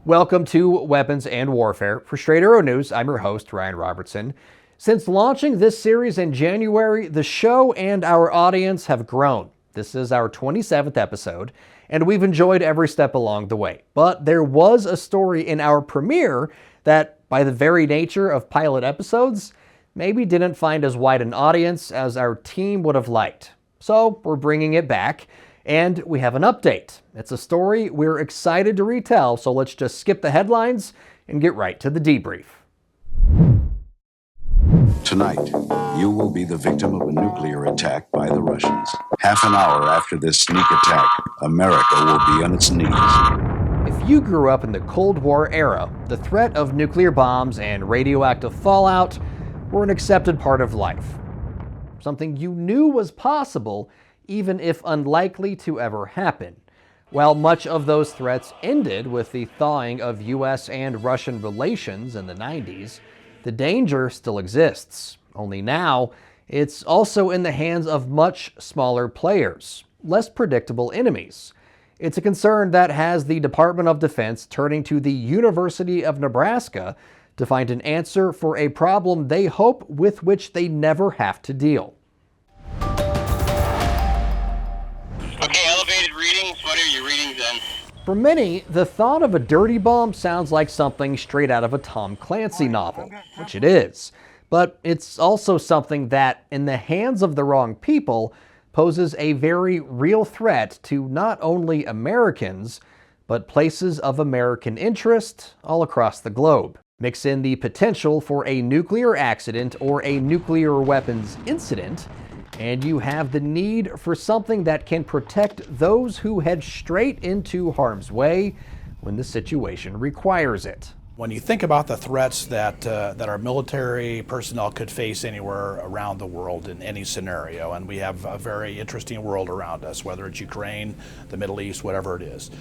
Welcome to Weapons and Warfare. For Straight Arrow News, I'm your host, Ryan Robertson. Since launching this series in January, the show and our audience have grown. This is our 27th episode, and we've enjoyed every step along the way. But there was a story in our premiere that, by the very nature of pilot episodes, maybe didn't find as wide an audience as our team would have liked. So we're bringing it back. And we have an update. It's a story we're excited to retell, so let's just skip the headlines and get right to the debrief. Tonight, you will be the victim of a nuclear attack by the Russians. Half an hour after this sneak attack, America will be on its knees. If you grew up in the Cold War era, the threat of nuclear bombs and radioactive fallout were an accepted part of life. Something you knew was possible, even if unlikely to ever happen. While much of those threats ended with the thawing of U.S. and Russian relations in the 90s, the danger still exists. Only now, it's also in the hands of much smaller players, less predictable enemies. It's a concern that has the Department of Defense turning to the University of Nebraska to find an answer for a problem they hope with which they never have to deal. What are your readings then? For many, the thought of a dirty bomb sounds like something straight out of a Tom Clancy novel, which it is. But it's also something that, in the hands of the wrong people, poses a very real threat to not only Americans, but places of American interest all across the globe. Mix in the potential for a nuclear accident or a nuclear weapons incident, and you have the need for something that can protect those who head straight into harm's way when the situation requires it. When you think about the threats that our military personnel could face anywhere around the world in any scenario, and we have a very interesting world around us, whether it's Ukraine, the Middle East, whatever it is,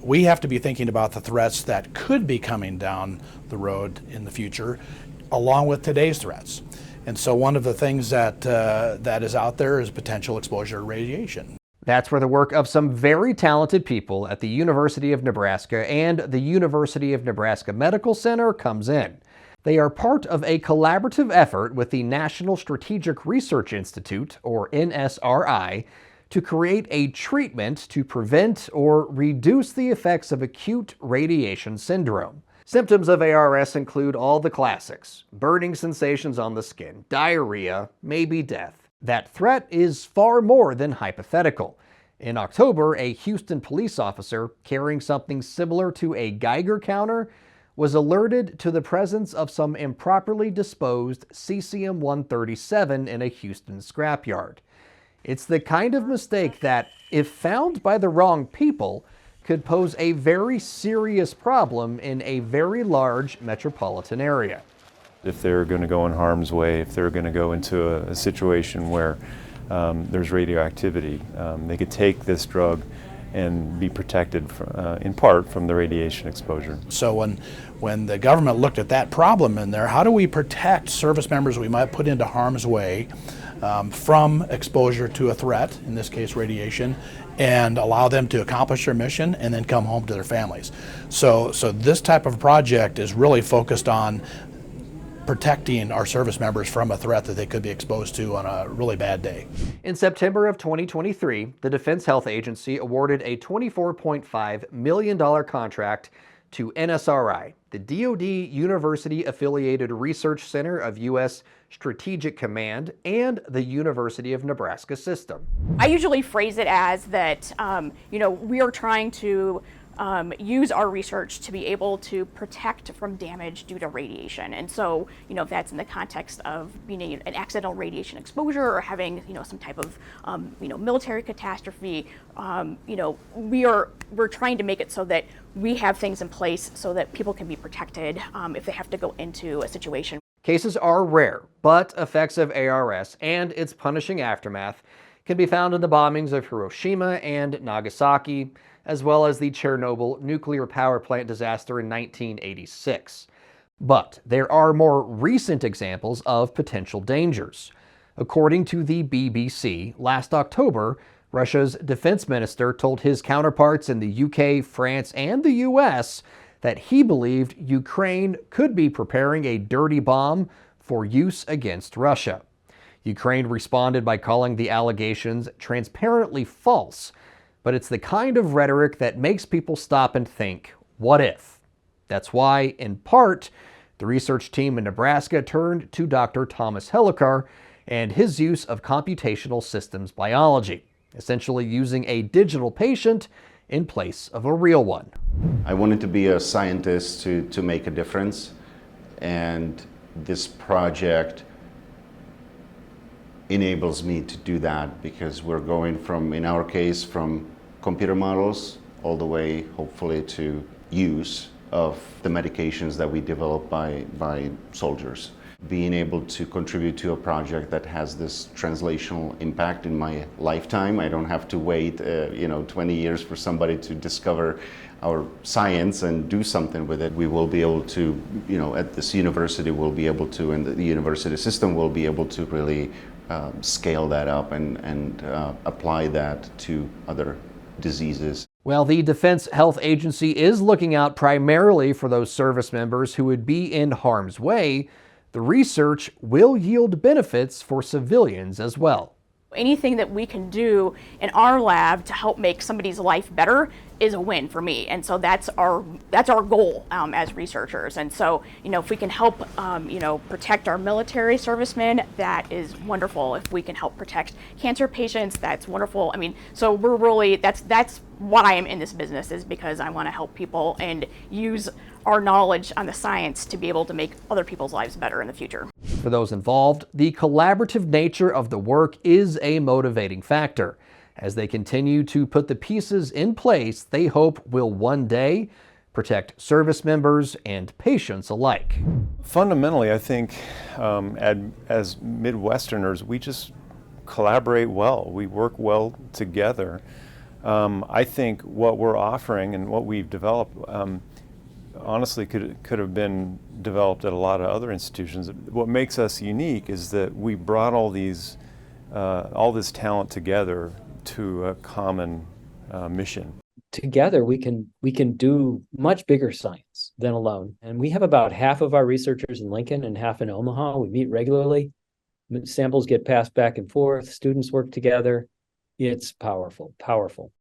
we have to be thinking about the threats that could be coming down the road in the future, along with today's threats. And so one of the things that is out there is potential exposure to radiation. That's where the work of some very talented people at the University of Nebraska and the University of Nebraska Medical Center comes in. They are part of a collaborative effort with the National Strategic Research Institute, or NSRI, to create a treatment to prevent or reduce the effects of acute radiation syndrome. Symptoms of ARS include all the classics: burning sensations on the skin, diarrhea, maybe death. That threat is far more than hypothetical. In October, a Houston police officer carrying something similar to a Geiger counter was alerted to the presence of some improperly disposed cesium-137 in a Houston scrapyard. It's the kind of mistake that, if found by the wrong people, could pose a very serious problem in a very large metropolitan area. If they're going to go in harm's way, if they're going to go into a situation where there's radioactivity, they could take this drug and be protected in part from the radiation exposure. So when the government looked at that problem in there, how do we protect service members we might put into harm's way from exposure to a threat, in this case radiation, and allow them to accomplish their mission and then come home to their families. So this type of project is really focused on protecting our service members from a threat that they could be exposed to on a really bad day. In September of 2023, the Defense Health Agency awarded a $24.5 million contract to NSRI, the DoD University-affiliated Research Center of U.S. Strategic Command, and the University of Nebraska system. I usually phrase it as that, we are trying to use our research to be able to protect from damage due to radiation. And so, that's in the context of being an accidental radiation exposure or having, some type of, military catastrophe. We're trying to make it so that we have things in place so that people can be protected if they have to go into a situation. Cases are rare, but effects of ARS and its punishing aftermath can be found in the bombings of Hiroshima and Nagasaki, as well as the Chernobyl nuclear power plant disaster in 1986. But there are more recent examples of potential dangers. According to the BBC, last October, Russia's defense minister told his counterparts in the UK, France, and the US that he believed Ukraine could be preparing a dirty bomb for use against Russia. Ukraine responded by calling the allegations transparently false, but it's the kind of rhetoric that makes people stop and think, what if? That's why, in part, the research team in Nebraska turned to Dr. Thomas Hellicar and his use of computational systems biology, essentially using a digital patient in place of a real one. I wanted to be a scientist to make a difference, and this project enables me to do that because we're going from, in our case, from computer models all the way, hopefully, to use of the medications that we develop by soldiers. Being able to contribute to a project that has this translational impact in my lifetime. I don't have to wait 20 years for somebody to discover our science and do something with it. We will be able to, at this university, we'll be able to, and the university system will be able to really scale that up and apply that to other diseases. Well, the Defense Health Agency is looking out primarily for those service members who would be in harm's way. The research will yield benefits for civilians as well. Anything that we can do in our lab to help make somebody's life better is a win for me, and so that's our goal as researchers. And so, if we can help, protect our military servicemen, that is wonderful. If we can help protect cancer patients, that's wonderful. So we're really that's why I'm in this business, is because I want to help people and use our knowledge on the science to be able to make other people's lives better in the future. For those involved, the collaborative nature of the work is a motivating factor. As they continue to put the pieces in place they hope will one day protect service members and patients alike. Fundamentally, I think as Midwesterners, we just collaborate well. We work well together. I think what we're offering and what we've developed honestly could have been developed at a lot of other institutions. What makes us unique is that we brought all this talent together to a common mission. Together we can do much bigger science than alone. And we have about half of our researchers in Lincoln and half in Omaha. We meet regularly. Samples get passed back and forth. Students work together. It's powerful, powerful.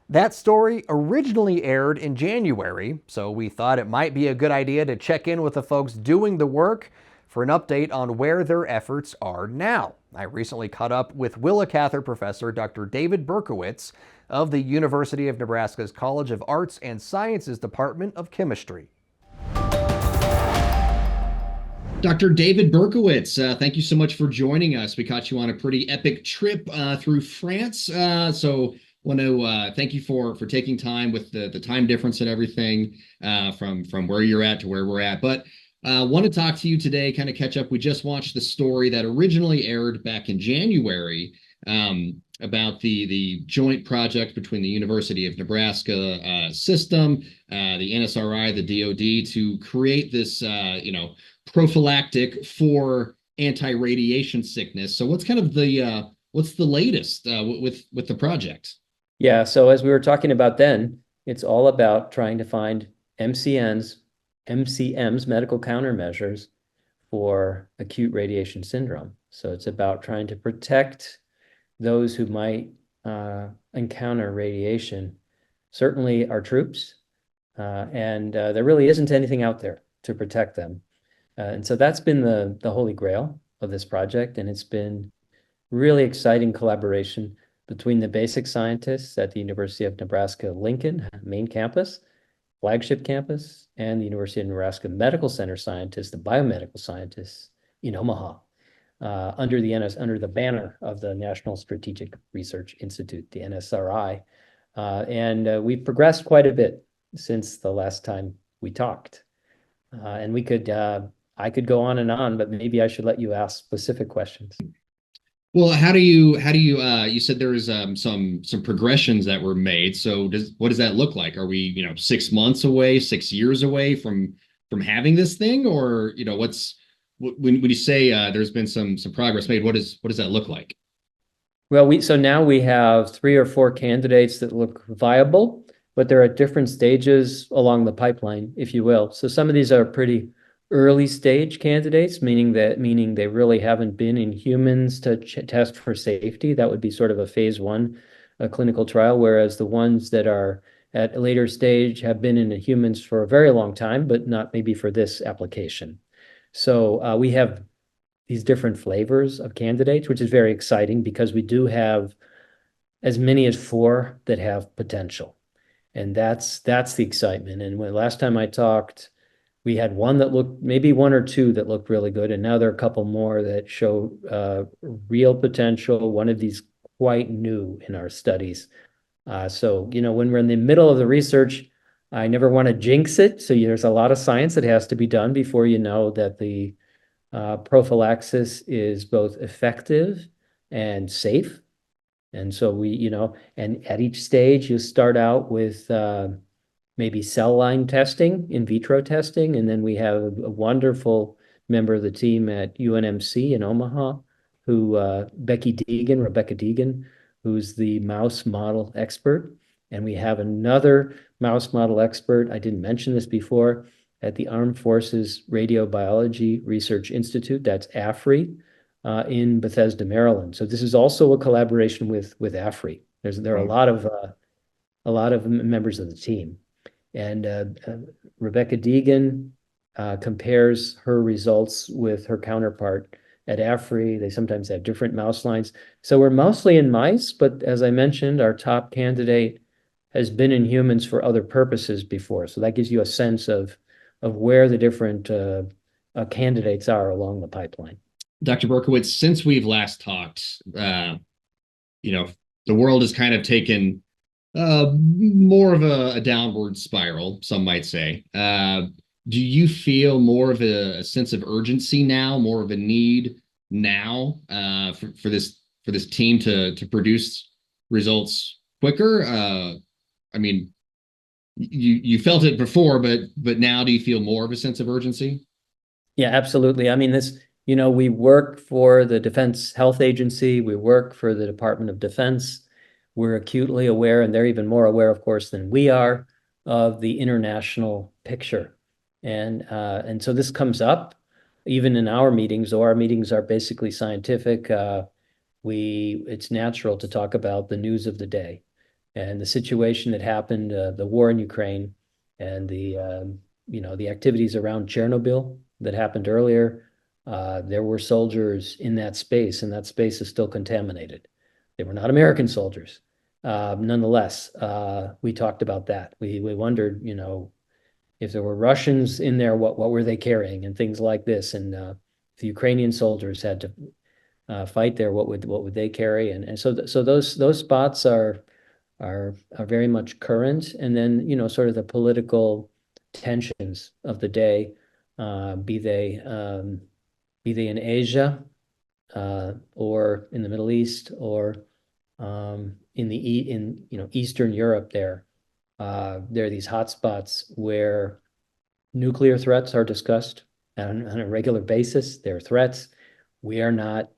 That story originally aired in January, so we thought it might be a good idea to check in with the folks doing the work for an update on where their efforts are now. I recently caught up with Willa Cather professor Dr. David Berkowitz of the University of Nebraska's College of Arts and Sciences Department of Chemistry. Dr. David Berkowitz, thank you so much for joining us. We caught you on a pretty epic trip through France, so want to thank you for taking time with the time difference and everything from where you're at to where we're at. But want to talk to you today, kind of catch up. We just watched the story that originally aired back in January about the joint project between the University of Nebraska system, the NSRI, the DoD, to create this prophylactic for anti-radiation sickness. So what's kind of what's the latest with the project? Yeah, so as we were talking about then, it's all about trying to find MCM's medical countermeasures for acute radiation syndrome. So it's about trying to protect those who might encounter radiation, certainly our troops, and there really isn't anything out there to protect them. And so that's been the holy grail of this project, and it's been really exciting collaboration between the basic scientists at the University of Nebraska Lincoln main campus, flagship campus, and the University of Nebraska Medical Center scientists, the biomedical scientists in Omaha, under the banner of the National Strategic Research Institute, the NSRI. And we've progressed quite a bit since the last time we talked. And I could go on and on, but maybe I should let you ask specific questions. Well, how do you you said there was some progressions that were made. So what does that look like? Are we 6 months away, 6 years away from having this thing, or when you say there's been some progress made, what does that look like? Well, so now we have 3 or 4 candidates that look viable. but they're at different stages along the pipeline, if you will. So some of these are pretty early stage candidates, meaning they really haven't been in humans to test for safety. That would be sort of a phase 1 clinical trial, whereas the ones that are at a later stage have been in humans for a very long time, but not maybe for this application. So we have these different flavors of candidates, which is very exciting because we do have as many as 4 that have potential. And that's the excitement. And when last time I talked, we had one that looked, maybe 1 or 2 that looked really good, and now there are a couple more that show real potential. One of these quite new in our studies. So, when we're in the middle of the research, I never want to jinx it. So there's a lot of science that has to be done before you know that the prophylaxis is both effective and safe. And so and at each stage you start out with maybe cell line testing, in vitro testing, and then we have a wonderful member of the team at UNMC in Omaha, who Rebecca Deegan, who's the mouse model expert. And we have another mouse model expert, I didn't mention this before, at the Armed Forces Radiobiology Research Institute, that's AFRI, in Bethesda, Maryland. So this is also a collaboration with AFRI. There are a lot of members of the team. And Rebecca Deegan compares her results with her counterpart at AFRI. They sometimes have different mouse lines. So we're mostly in mice, but as I mentioned, our top candidate has been in humans for other purposes before. So that gives you a sense of where the different candidates are along the pipeline. Dr. Berkowitz, since we've last talked, the world has kind of taken more of a downward spiral, some might say. Do you feel more of a sense of urgency now, more of a need now for this team to produce results quicker? I mean, you felt it before, but now do you feel more of a sense of urgency? Yeah, absolutely. I mean, we work for the Defense Health Agency, we work for the Department of Defense. We're acutely aware, and they're even more aware, of course, than we are, of the international picture. And so this comes up even in our meetings, though our meetings are basically scientific. It's natural to talk about the news of the day and the situation that happened, the war in Ukraine, and the activities around Chernobyl that happened earlier. There were soldiers in that space, and that space is still contaminated. They were not American soldiers. Nonetheless, we talked about that. We wondered, if there were Russians in there, what were they carrying, and things like this. And if the Ukrainian soldiers had to fight there, what would they carry? And so those spots are very much current. And then sort of the political tensions of the day, be they in Asia or in the Middle East or in Eastern Europe. There are these hotspots where nuclear threats are discussed on a regular basis. They're threats. We are not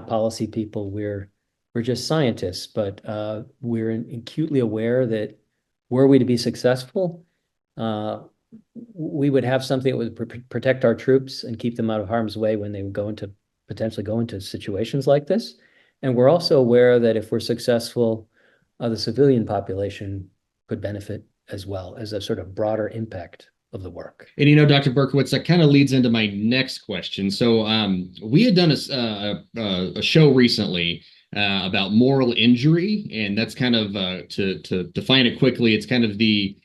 policy people. We're just scientists, but we're acutely aware that were we to be successful, we would have something that would protect our troops and keep them out of harm's way when they would potentially go into situations like this. And we're also aware that if we're successful, the civilian population could benefit as well as a sort of broader impact of the work. And Dr. Berkowitz, that kind of leads into my next question. So we had done a show recently about moral injury, and that's kind of to define it quickly. It's kind of the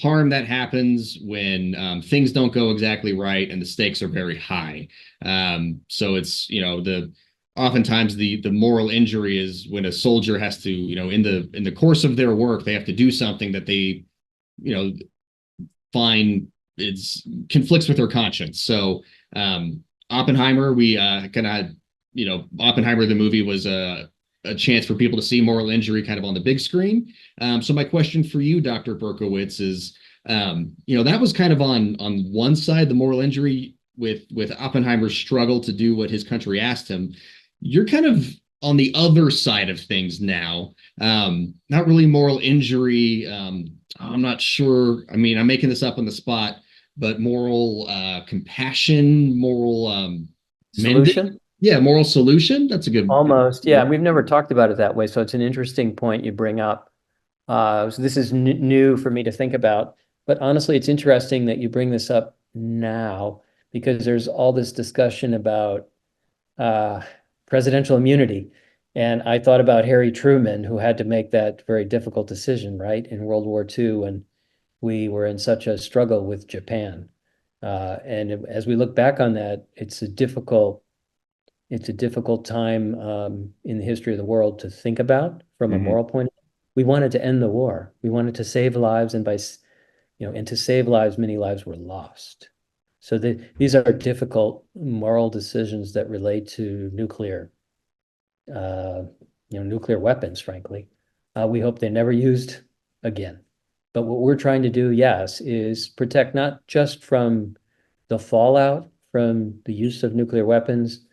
harm that happens when things don't go exactly right and the stakes are very high. So it's oftentimes the moral injury is when a soldier has to in the course of their work they have to do something that they find conflicts with their conscience. So Oppenheimer, we kind of Oppenheimer the movie was a chance for people to see moral injury kind of on the big screen. So my question for you, Dr. Berkowitz, is that was kind of on one side, the moral injury with Oppenheimer's struggle to do what his country asked him. You're kind of on the other side of things now. Not really moral injury. I'm not sure. I mean, I'm making this up on the spot, but moral compassion, moral Solution? Yeah, moral solution. That's a good. Almost. Yeah, we've never talked about it that way. So it's an interesting point you bring up. So this is new for me to think about. But honestly, it's interesting that you bring this up now because there's all this discussion about presidential immunity. And I thought about Harry Truman, who had to make that very difficult decision, right, in World War II when we were in such a struggle with Japan. And as we look back on that, it's a difficult time in the history of the world to think about from a moral point of view. We wanted to end the war. We wanted to save lives, and and to save lives, many lives were lost. So these are difficult moral decisions that relate to nuclear weapons, frankly. We hope they're never used again. But what we're trying to do, yes, is protect not just from the fallout from the use of nuclear weapons,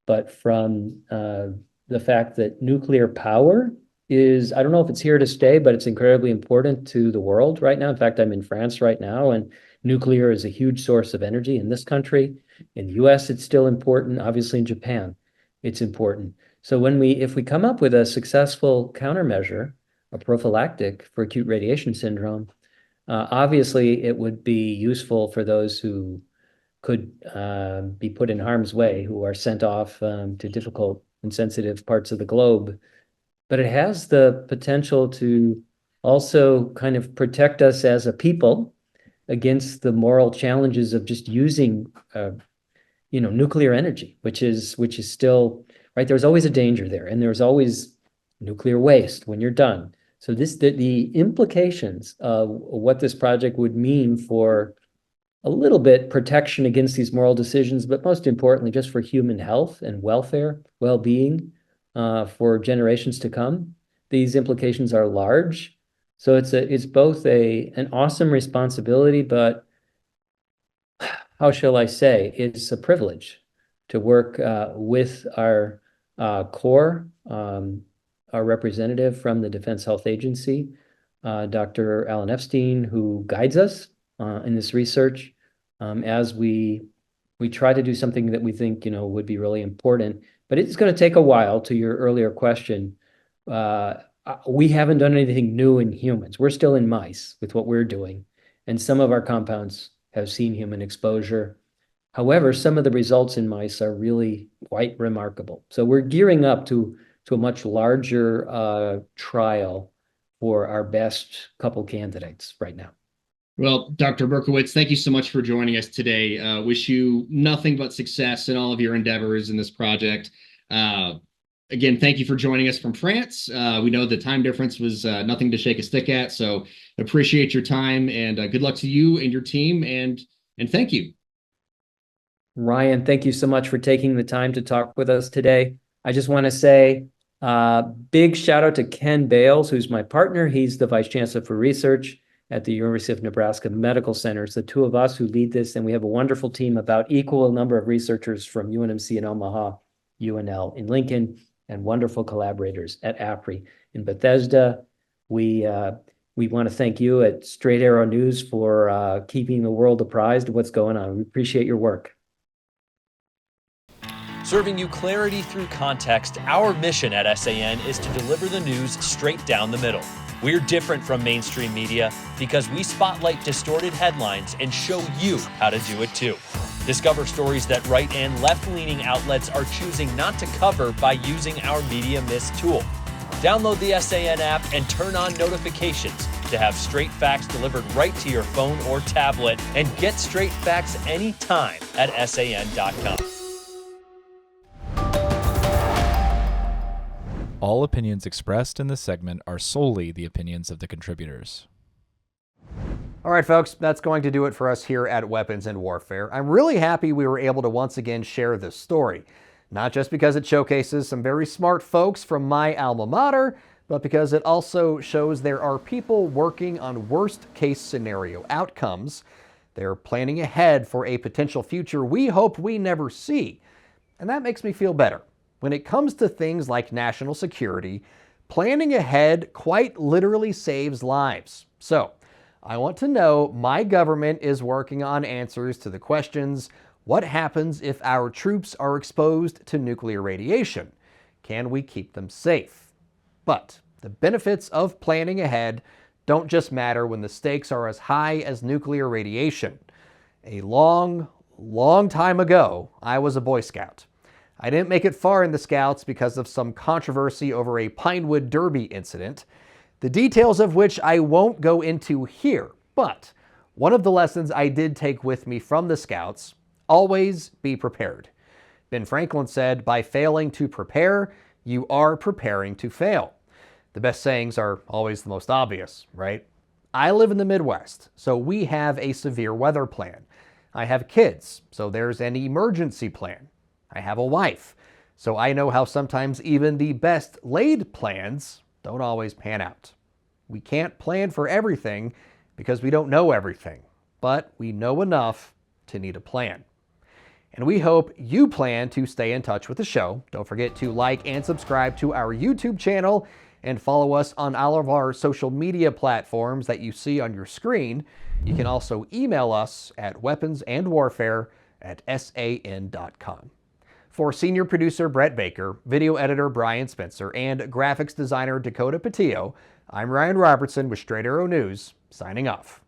but from the fact that nuclear power is, I don't know if it's here to stay, but it's incredibly important to the world right now. In fact, I'm in France right now, and nuclear is a huge source of energy in this country. In the US, it's still important. Obviously, in Japan, it's important. So if we come up with a successful countermeasure, a prophylactic for acute radiation syndrome, obviously it would be useful for those who could be put in harm's way, who are sent off to difficult and sensitive parts of the globe. But it has the potential to also kind of protect us as a people against the moral challenges of just using nuclear energy, which is still, right, there's always a danger there, and there's always nuclear waste when you're done. So the implications of what this project would mean for a little bit protection against these moral decisions, but most importantly, just for human health and welfare, well-being for generations to come. These implications are large. So it's both an awesome responsibility, but how shall I say, it's a privilege to work with our core, our representative from the Defense Health Agency, Dr. Alan Epstein, who guides us in this research as we try to do something that we think would be really important. But it's going to take a while. To your earlier question, we haven't done anything new in humans. We're still in mice with what we're doing, and some of our compounds have seen human exposure. However, some of the results in mice are really quite remarkable. So we're gearing up to a much larger trial for our best couple candidates right now. Well, Dr. Berkowitz, thank you so much for joining us today. Wish you nothing but success in all of your endeavors in this project. Again, thank you for joining us from France. We know the time difference was nothing to shake a stick at, so appreciate your time, and good luck to you and your team, and thank you. Ryan, thank you so much for taking the time to talk with us today. I just want to say big shout out to Ken Bales, who's my partner. He's the Vice Chancellor for Research at the University of Nebraska Medical Center. It's the two of us who lead this, and we have a wonderful team, about equal number of researchers from UNMC in Omaha, UNL in Lincoln, and wonderful collaborators at APRI in Bethesda. We want to thank you at Straight Arrow News for keeping the world apprised of what's going on. We appreciate your work. Serving you clarity through context, our mission at SAN is to deliver the news straight down the middle. We're different from mainstream media because we spotlight distorted headlines and show you how to do it too. Discover stories that right and left-leaning outlets are choosing not to cover by using our Media Mist tool. Download the SAN app and turn on notifications to have straight facts delivered right to your phone or tablet, and get straight facts anytime at SAN.com. All opinions expressed in this segment are solely the opinions of the contributors. All right, folks, that's going to do it for us here at Weapons and Warfare. I'm really happy we were able to once again share this story, not just because it showcases some very smart folks from my alma mater, but because it also shows there are people working on worst-case scenario outcomes. They're planning ahead for a potential future we hope we never see. And that makes me feel better. When it comes to things like national security, planning ahead quite literally saves lives. So, I want to know my government is working on answers to the questions: what happens if our troops are exposed to nuclear radiation? Can we keep them safe? But the benefits of planning ahead don't just matter when the stakes are as high as nuclear radiation. A long time ago, I was a Boy Scout. I didn't make it far in the Scouts because of some controversy over a Pinewood Derby incident, the details of which I won't go into here. But one of the lessons I did take with me from the Scouts: always be prepared. Ben Franklin said, "By failing to prepare, you are preparing to fail." The best sayings are always the most obvious, right? I live in the Midwest, so we have a severe weather plan. I have kids, so there's an emergency plan. I have a wife, so I know how sometimes even the best laid plans don't always pan out. We can't plan for everything because we don't know everything, but we know enough to need a plan. And we hope you plan to stay in touch with the show. Don't forget to like and subscribe to our YouTube channel and follow us on all of our social media platforms that you see on your screen. You can also email us at weaponsandwarfare@san.com. For senior producer Brett Baker, video editor Brian Spencer, and graphics designer Dakota Patillo, I'm Ryan Robertson with Straight Arrow News, signing off.